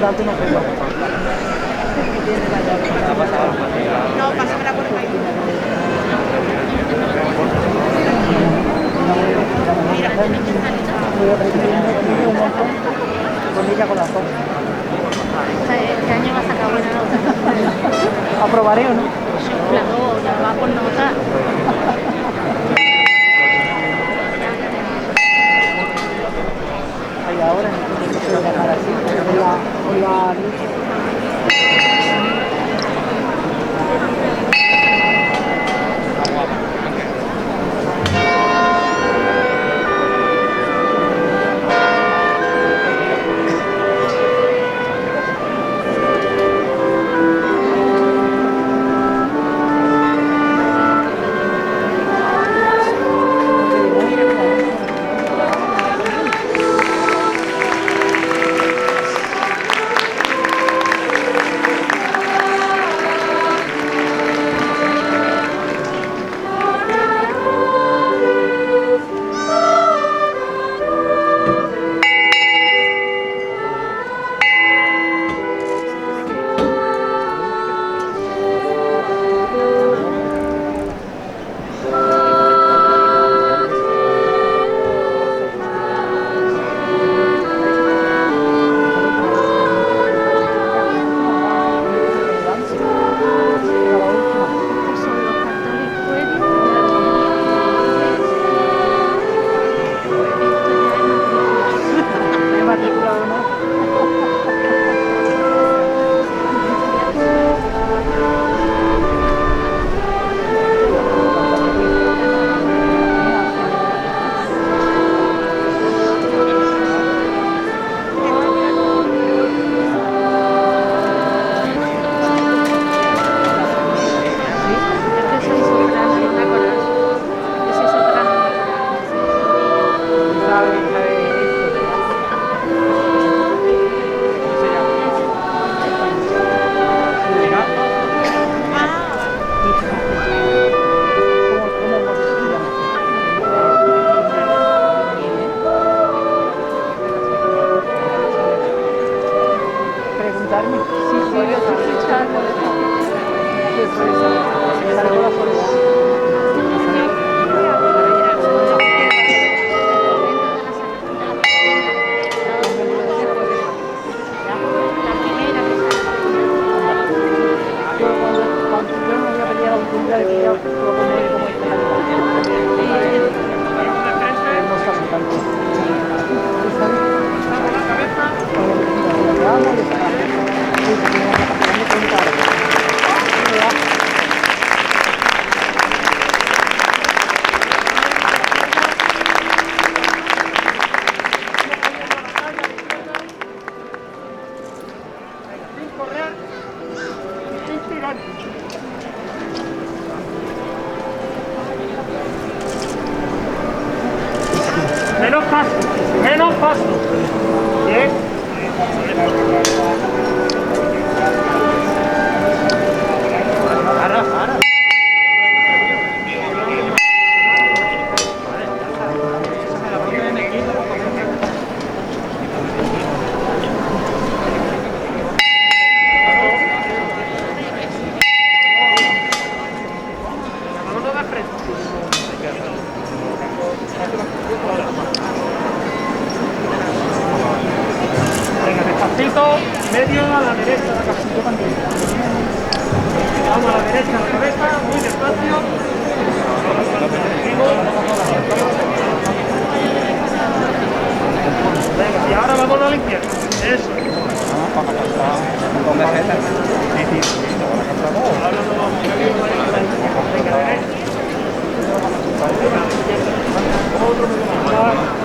delante no pega. No, pásamela por el país. Mira, un montón con ella con las dos. Este año va a sacar buena nota. ¿Aprobaré o no? Claro, ya va por nota. Ahí ahora no se va a dejar así, con la lucha. Preguntarme si yo estoy escuchando. Me salgo la soledad. Yo no voy a pedir la oportunidad de que ella lo pone como está no sabe tanto. Menos paso, menos paso. Bien. Ahora. Medio a la derecha, la casilla también. Vamos a la derecha, la cabeza, muy despacio. Venga, y ahora vamos a la izquierda. Eso. Ahora nos vamos. Venga, derecha. Otro poco más.